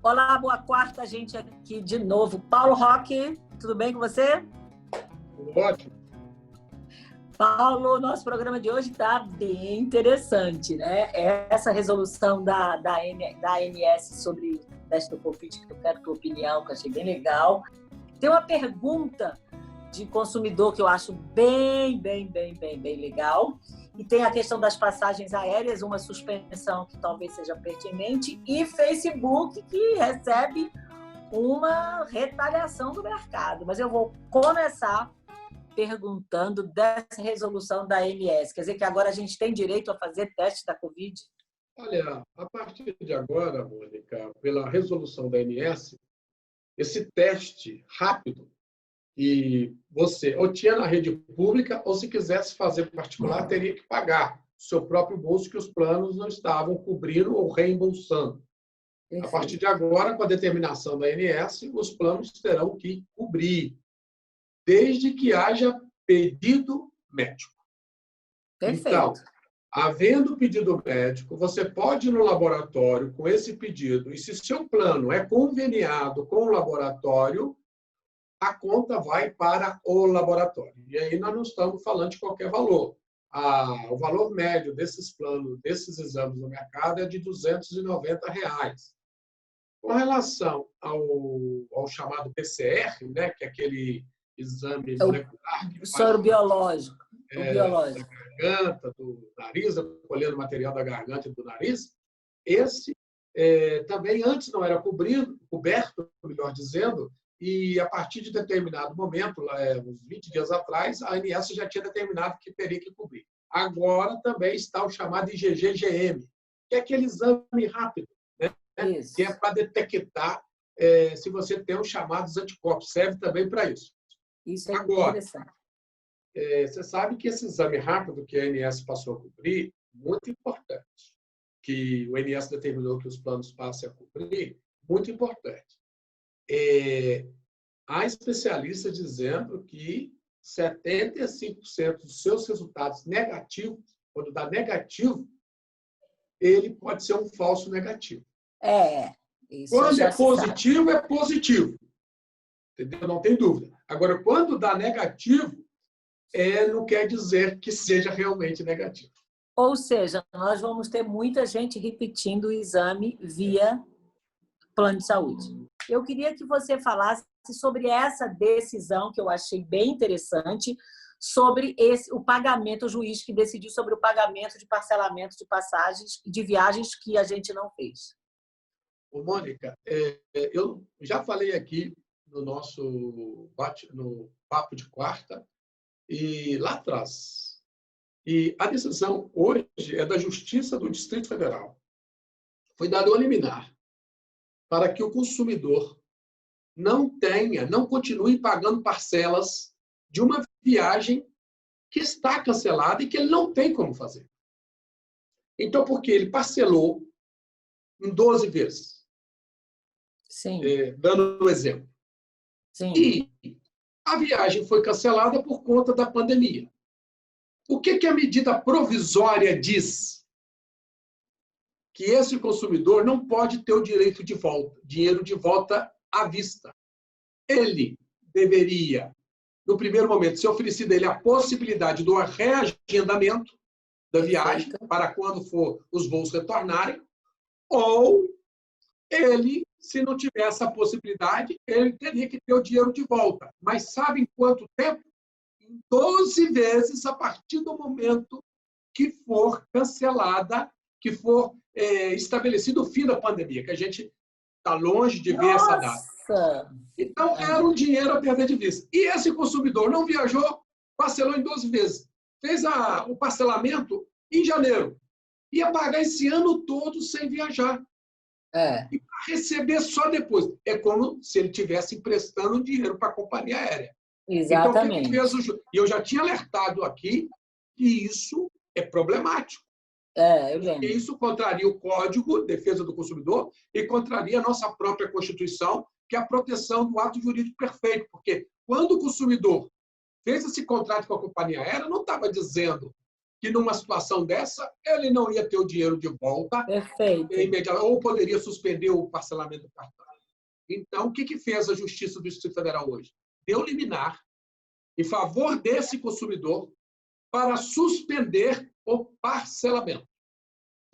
Olá, boa quarta, gente aqui de novo. Paulo Roque, tudo bem com você? Ótimo. Paulo, nosso programa de hoje está bem interessante, né? Essa resolução da ANS sobre o teste do Covid, que eu quero a tua opinião, que eu achei bem legal. Tem uma pergunta de consumidor que eu acho bem legal. E tem a questão das passagens aéreas, uma suspensão que talvez seja pertinente, e Facebook, que recebe uma retaliação do mercado. Mas eu vou começar perguntando dessa resolução da ANS. Quer dizer que agora a gente tem direito a fazer teste da Covid? Olha, a partir de agora, Mônica, pela resolução da ANS, esse teste rápido, e você ou tinha na rede pública, ou se quisesse fazer particular, teria que pagar o seu próprio bolso, que os planos não estavam cobrindo ou reembolsando. Perfeito. A partir de agora, com a determinação da ANS, os planos terão que cobrir, desde que haja pedido médico. Perfeito. Então, havendo pedido médico, você pode ir no laboratório com esse pedido, e se seu plano é conveniado com o laboratório, a conta vai para o laboratório. E aí nós não estamos falando de qualquer valor. O valor médio desses planos, desses exames no mercado é de R$ 290. Com relação ao chamado PCR, né, que é aquele exame molecular que soro biológico. da garganta, do nariz, colhendo material da garganta e do nariz, esse também antes não era coberto, melhor dizendo, e a partir de determinado momento, uns 20 dias atrás, a ANS já tinha determinado que teria que cobrir. Agora também está o chamado IgG-GM, que é aquele exame rápido, né? Que é para detectar se você tem os chamados anticorpos. Serve também para isso. Isso é agora, interessante. Você sabe que esse exame rápido que a ANS passou a cobrir, muito importante, que o ANS determinou que os planos passem a cobrir, muito importante. Há especialistas dizendo que 75% dos seus resultados negativos, quando dá negativo, ele pode ser um falso negativo. Isso quando já é positivo. Entendeu? Não tem dúvida. Agora, quando dá negativo, não quer dizer que seja realmente negativo. Ou seja, nós vamos ter muita gente repetindo o exame via plano de saúde. Eu queria que você falasse sobre essa decisão, que eu achei bem interessante, sobre o pagamento, o juiz que decidiu sobre o pagamento de parcelamento de passagens, de viagens que a gente não fez. Ô, Mônica, eu já falei aqui no papo de quarta, e lá atrás. E a decisão hoje é da Justiça do Distrito Federal. Foi dada uma liminar para que o consumidor não continue pagando parcelas de uma viagem que está cancelada e que ele não tem como fazer. Então, porque ele parcelou em 12 vezes. Sim. Dando um exemplo. Sim. E a viagem foi cancelada por conta da pandemia. O que a medida provisória diz? Que esse consumidor não pode ter o direito de volta, dinheiro de volta à vista. Ele deveria, no primeiro momento, ser oferecida a ele a possibilidade do reagendamento da viagem para quando for os voos retornarem, ou ele, se não tiver essa possibilidade, ele teria que ter o dinheiro de volta. Mas sabe em quanto tempo? 12 vezes a partir do momento que for cancelada, que for estabelecido o fim da pandemia, que a gente está longe de ver essa data. Então, era um dinheiro a perder de vista. E esse consumidor não viajou, parcelou em 12 vezes. Fez o parcelamento em janeiro. Ia pagar esse ano todo sem viajar. E para receber só depois. É como se ele estivesse emprestando dinheiro para a companhia aérea. Exatamente. Então, o que fez E eu já tinha alertado aqui que isso é problemático. Eu lembro. Porque isso contraria o Código de Defesa do Consumidor e contraria a nossa própria Constituição, que é a proteção do ato jurídico perfeito. Porque quando o consumidor fez esse contrato com a companhia aérea, não estava dizendo que numa situação dessa ele não ia ter o dinheiro de volta Perfeito. imediatamente, ou poderia suspender o parcelamento do cartão. Então, o que fez a Justiça do Distrito Federal hoje? Deu liminar em favor desse consumidor para suspender o parcelamento.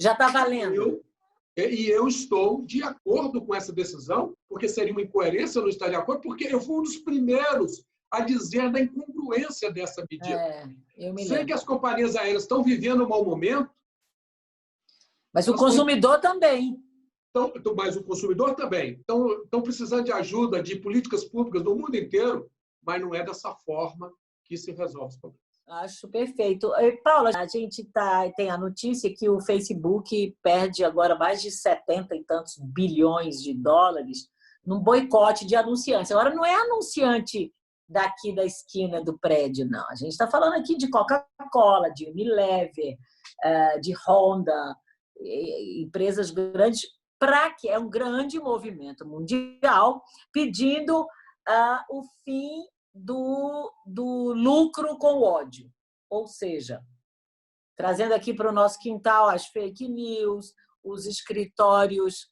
Já está valendo. Eu estou de acordo com essa decisão, porque seria uma incoerência eu não estar de acordo, porque eu fui um dos primeiros a dizer da incongruência dessa medida. Sei que as companhias aéreas estão vivendo um mau momento. Mas o consumidor também. Mas o consumidor também. Estão precisando de ajuda de políticas públicas no mundo inteiro, mas não é dessa forma que se resolve os problemas. Acho perfeito. Paula, a gente tem a notícia que o Facebook perde agora mais de 70 e tantos bilhões de dólares num boicote de anunciantes. Agora, não é anunciante daqui da esquina do prédio, não. A gente está falando aqui de Coca-Cola, de Unilever, de Honda, empresas grandes, para que é um grande movimento mundial pedindo o fim do lucro com ódio. Ou seja, trazendo aqui para o nosso quintal as fake news, os escritórios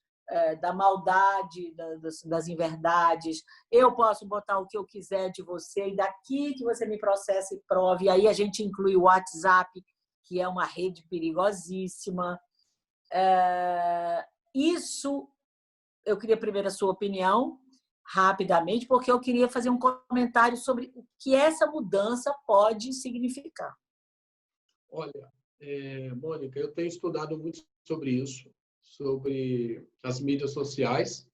da maldade, das inverdades. Eu posso botar o que eu quiser de você e daqui que você me processa e prove. E aí a gente inclui o WhatsApp, que é uma rede perigosíssima. Isso, eu queria primeiro a sua opinião, rapidamente, porque eu queria fazer um comentário sobre o que essa mudança pode significar. Olha, Mônica, eu tenho estudado muito sobre isso, sobre as mídias sociais,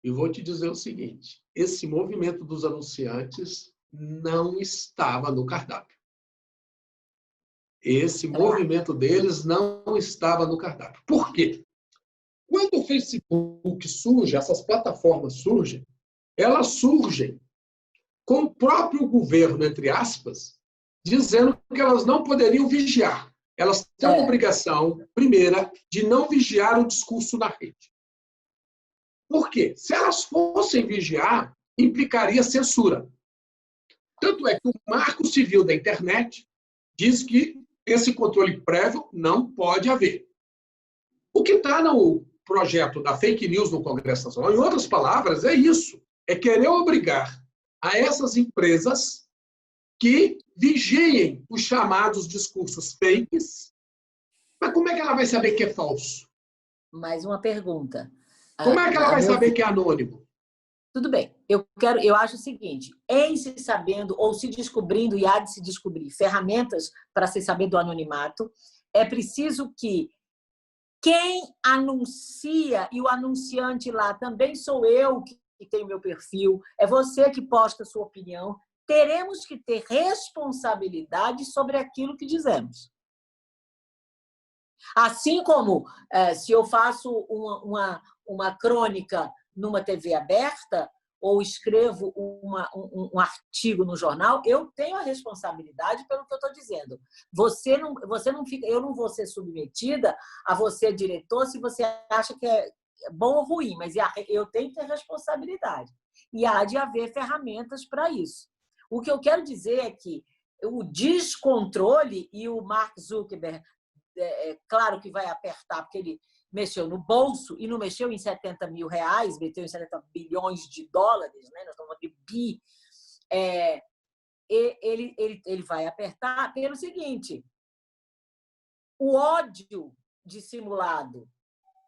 e vou te dizer o seguinte: esse movimento dos anunciantes não estava no cardápio. Esse movimento deles não estava no cardápio. Por quê? Quando o Facebook surge, essas plataformas surgem, elas surgem com o próprio governo, entre aspas, dizendo que elas não poderiam vigiar. Elas têm a obrigação, primeira, de não vigiar o discurso na rede. Por quê? Se elas fossem vigiar, implicaria censura. Tanto é que o Marco Civil da Internet diz que esse controle prévio não pode haver. O que está no projeto da fake news no Congresso Nacional, em outras palavras, é isso. É querer obrigar a essas empresas que vigiem os chamados discursos fakes. Mas como é que ela vai saber que é falso? Mais uma pergunta. Como é que ela vai saber que é anônimo? Tudo bem. Eu acho o seguinte: em se sabendo ou se descobrindo, e há de se descobrir ferramentas para se saber do anonimato, é preciso que quem anuncia, e o anunciante lá também sou eu que tenho meu perfil, é você que posta a sua opinião, teremos que ter responsabilidade sobre aquilo que dizemos. Assim como se eu faço uma crônica numa TV aberta ou escrevo um artigo no jornal, eu tenho a responsabilidade pelo que eu estou dizendo. Você não fica, eu não vou ser submetida a você, diretor, se você acha que é bom ou ruim, mas eu tenho que ter responsabilidade. E há de haver ferramentas para isso. O que eu quero dizer é que o descontrole, e o Mark Zuckerberg, claro que vai apertar, porque ele mexeu no bolso e não mexeu em 70 mil reais, meteu em 70 bilhões de dólares, né? Nós estamos falando de bi. Ele vai apertar pelo seguinte: o ódio dissimulado,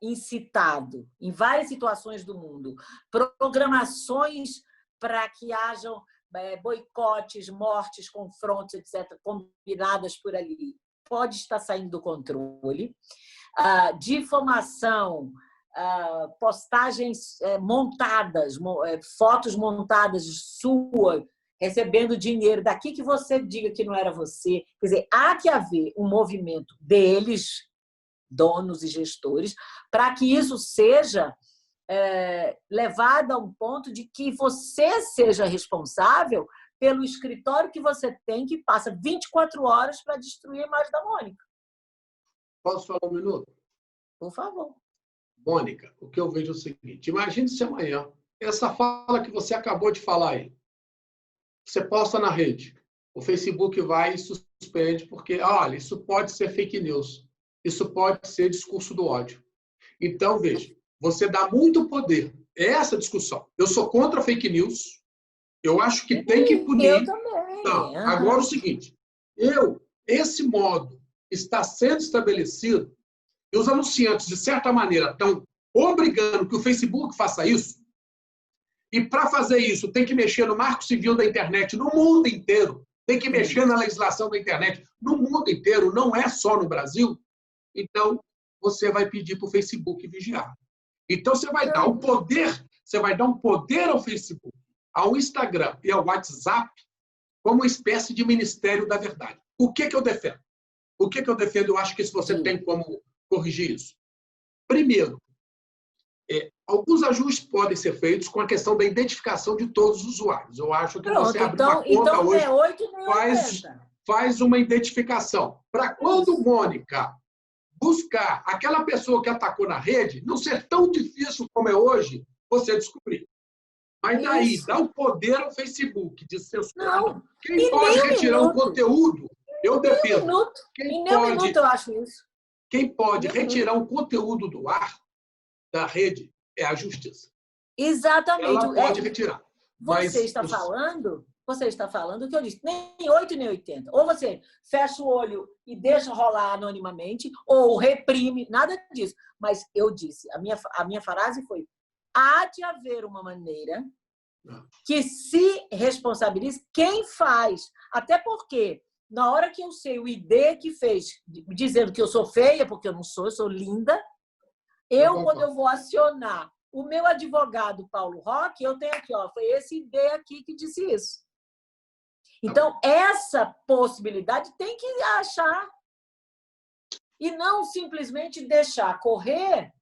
incitado em várias situações do mundo, programações para que hajam boicotes, mortes, confrontos, etc., combinadas por ali, pode estar saindo do controle. Difamação, postagens montadas, fotos montadas sua, recebendo dinheiro daqui que você diga que não era você. Quer dizer, há que haver um movimento deles, donos e gestores, para que isso seja levado a um ponto de que você seja responsável pelo escritório que você tem, que passa 24 horas para destruir a imagem da Mônica. Posso falar um minuto? Por favor. Mônica, o que eu vejo é o seguinte: imagine se amanhã essa fala que você acabou de falar aí, você posta na rede, o Facebook vai e suspende, porque, olha, isso pode ser fake news, isso pode ser discurso do ódio. Então, veja, você dá muito poder. É essa discussão. Eu sou contra fake news, eu acho que tem que punir. Eu também. Não. Agora, o seguinte, esse modo está sendo estabelecido e os anunciantes, de certa maneira, estão obrigando que o Facebook faça isso. E, para fazer isso, tem que mexer no marco civil da internet no mundo inteiro. Tem que mexer na legislação da internet no mundo inteiro, não é só no Brasil. Então, você vai pedir para o Facebook vigiar. Então, você vai dar um poder ao Facebook, ao Instagram e ao WhatsApp como uma espécie de Ministério da Verdade. O que eu defendo? O que eu defendo? Eu acho que você tem como corrigir isso. Primeiro, alguns ajustes podem ser feitos com a questão da identificação de todos os usuários. Eu acho que você abre uma conta hoje, faz uma identificação. Para quando Mônica buscar aquela pessoa que atacou na rede, não ser tão difícil como é hoje, você descobrir. Mas daí, dá o poder ao Facebook de censurar. Quem pode retirar um conteúdo, eu defendo. Em nenhum minuto eu acho isso. Quem pode retirar um conteúdo do ar, da rede, é a justiça. Exatamente. Ela pode retirar. Você está falando o que eu disse, nem 8 nem 80. Ou você fecha o olho e deixa rolar anonimamente, ou reprime, nada disso. Mas eu disse, a minha frase foi: há de haver uma maneira que se responsabilize quem faz. Até porque, na hora que eu sei o ID que fez, dizendo que eu sou feia, porque eu não sou, eu sou linda, quando eu vou acionar o meu advogado, Paulo Roque, eu tenho aqui, foi esse ID aqui que disse isso. Então, essa possibilidade tem que achar. E não simplesmente deixar correr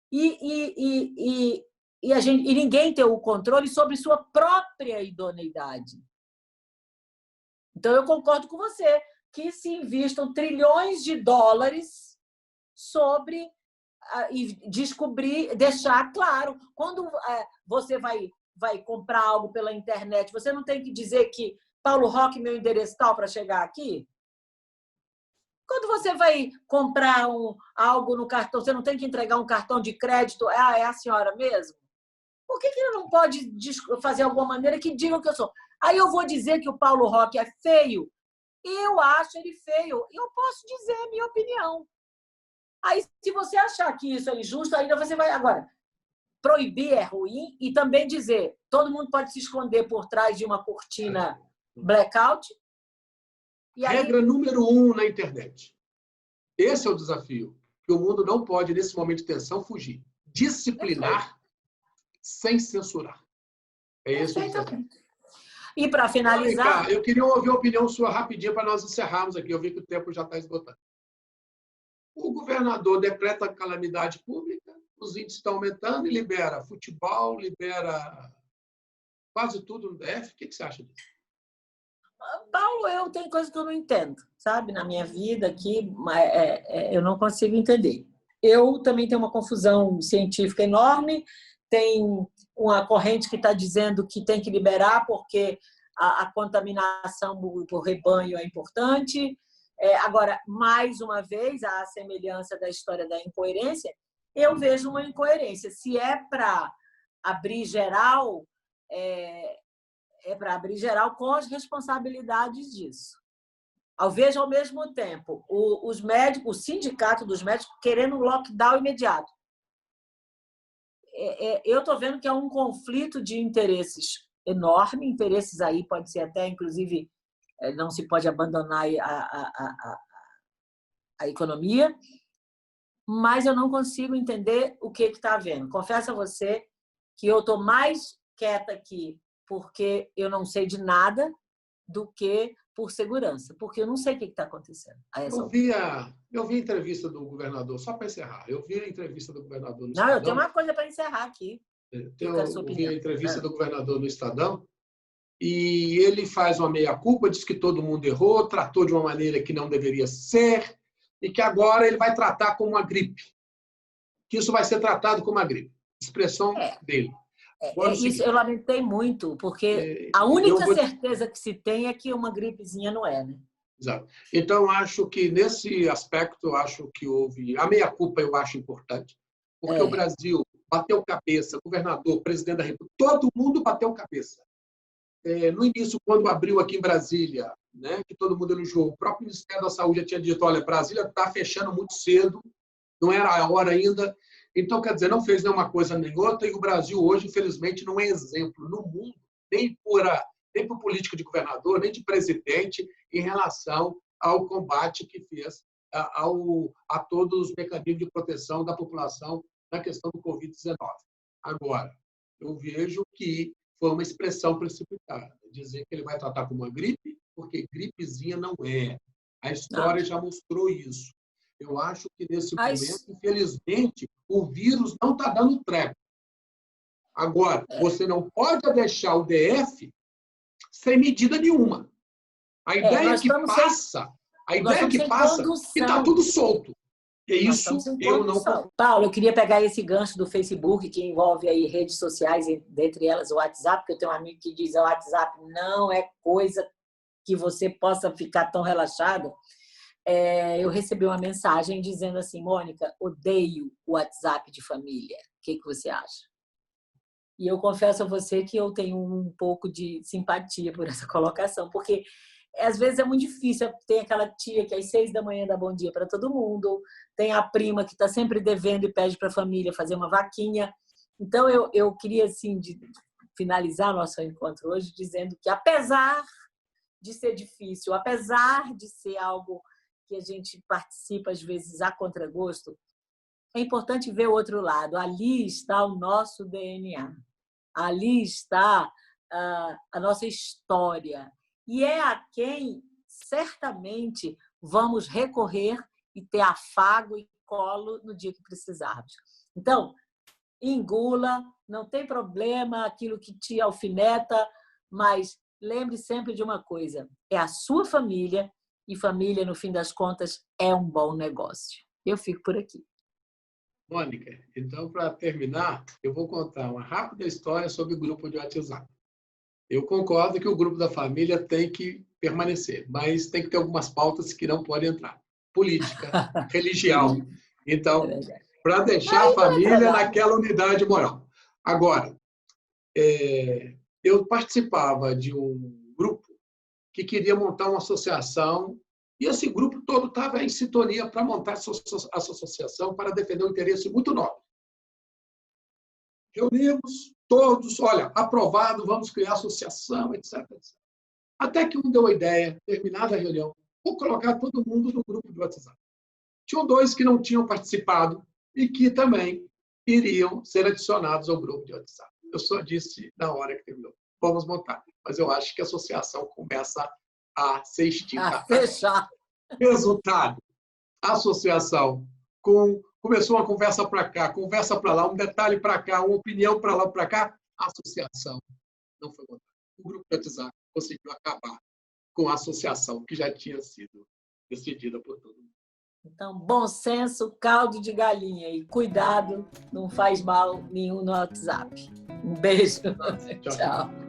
e ninguém ter o controle sobre sua própria idoneidade. Então, eu concordo com você que se investam trilhões de dólares sobre e descobrir, deixar claro. Quando você vai comprar algo pela internet, você não tem que dizer que Paulo Roque, meu endereço tal para chegar aqui? Quando você vai comprar algo no cartão, você não tem que entregar um cartão de crédito? É a senhora mesmo? Por que ele não pode fazer alguma maneira que digam que eu sou? Aí eu vou dizer que o Paulo Roque é feio? Eu acho ele feio. Eu posso dizer a minha opinião. Aí, se você achar que isso é injusto, ainda você vai... Agora, proibir é ruim e também dizer todo mundo pode se esconder por trás de uma cortina blackout. E aí... Regra número 1 na internet. Esse é o desafio, que o mundo não pode, nesse momento de tensão, fugir. Disciplinar sem censurar. É esse o desafio. E para finalizar... Eu queria ouvir a opinião sua rapidinho para nós encerrarmos aqui. Eu vi que o tempo já está esgotando. O governador decreta calamidade pública, os índices estão aumentando e libera futebol, libera quase tudo no DF. O que você acha disso? Paulo, eu tenho coisa que eu não entendo, sabe? Na minha vida aqui, eu não consigo entender. Eu também tenho uma confusão científica enorme, tem uma corrente que está dizendo que tem que liberar porque a contaminação do rebanho é importante. Agora, mais uma vez, a semelhança da história da incoerência, eu vejo uma incoerência. Se é para abrir geral, para abrir geral com as responsabilidades disso. Eu vejo, ao mesmo tempo, os médicos, o sindicato dos médicos querendo um lockdown imediato. Eu estou vendo que é um conflito de interesses enorme, interesses aí, pode ser até, inclusive, não se pode abandonar a economia, mas eu não consigo entender o que está havendo. Confesso a você que eu estou mais quieta aqui porque eu não sei de nada do que por segurança, porque eu não sei o que está acontecendo. Eu vi a entrevista do governador, só para encerrar, eu vi a entrevista do governador no Estadão. Não, eu tenho uma coisa para encerrar aqui. Eu vi a entrevista do governador no Estadão e ele faz uma meia-culpa, diz que todo mundo errou, tratou de uma maneira que não deveria ser e que agora ele vai tratar como uma gripe. Que isso vai ser tratado como uma gripe. Expressão dele. Agora, Isso eu lamentei muito, porque a única certeza que se tem é que uma gripezinha não é, né? Exato. Então, acho que nesse aspecto, acho que houve... A meia-culpa eu acho importante, porque o Brasil bateu cabeça, governador, presidente da República, todo mundo bateu cabeça. No início, quando abriu aqui em Brasília, né, que todo mundo elogiou, o próprio Ministério da Saúde já tinha dito, olha, Brasília está fechando muito cedo, não era a hora ainda. Então, quer dizer, não fez nenhuma coisa nem outra, e o Brasil hoje, infelizmente, não é exemplo no mundo, nem por política de governador, nem de presidente, em relação ao combate que fez a todos os mecanismos de proteção da população na questão do Covid-19. Agora, eu vejo que foi uma expressão precipitada, dizer que ele vai tratar como uma gripe, porque gripezinha não é. A história já mostrou isso. Eu acho que, nesse momento, infelizmente, o vírus não está dando treco. Agora, você não pode deixar o DF sem medida nenhuma. A ideia que passa é que está tudo solto. É isso eu não concordo. Paulo, eu queria pegar esse gancho do Facebook, que envolve aí redes sociais, dentre elas o WhatsApp, porque eu tenho um amigo que diz que o WhatsApp não é coisa que você possa ficar tão relaxado. Eu recebi uma mensagem dizendo assim, Mônica, odeio o WhatsApp de família. O que você acha? E eu confesso a você que eu tenho um pouco de simpatia por essa colocação, porque às vezes é muito difícil. Tem aquela tia que às 6 da manhã dá bom dia para todo mundo, tem a prima que está sempre devendo e pede para a família fazer uma vaquinha. Então, eu queria assim, finalizar nosso encontro hoje dizendo que, apesar de ser difícil, apesar de ser algo que a gente participa, às vezes, a contragosto, é importante ver o outro lado. Ali está o nosso DNA. Ali está a nossa história. E é a quem, certamente, vamos recorrer e ter afago e colo no dia que precisarmos. Então, engula, não tem problema aquilo que te alfineta, mas lembre sempre de uma coisa, é a sua família, e família, no fim das contas, é um bom negócio. Eu fico por aqui. Mônica, então, para terminar, eu vou contar uma rápida história sobre o grupo de WhatsApp. Eu concordo que o grupo da família tem que permanecer, mas tem que ter algumas pautas que não podem entrar. Política, religião. Então, para deixar a família naquela unidade moral. Agora, eu participava de um grupo que queria montar uma associação, e esse grupo todo estava em sintonia para montar essa associação para defender um interesse muito nobre. Reunimos todos, olha, aprovado, vamos criar associação, etc, etc. Até que um deu a ideia, terminada a reunião, vou colocar todo mundo no grupo de WhatsApp. Tinham 2 que não tinham participado e que também iriam ser adicionados ao grupo de WhatsApp. Eu só disse na hora que terminou, vamos montar. Mas eu acho que a associação começa a ser extinta. A fechar. Resultado, a associação começou uma conversa para cá, conversa para lá, um detalhe para cá, uma opinião para lá, para cá. A associação não foi montada. O grupo de WhatsApp conseguiu acabar com a associação que já tinha sido decidida por todo mundo. Então, bom senso, caldo de galinha. E cuidado, não faz mal nenhum no WhatsApp. Um beijo. Tchau.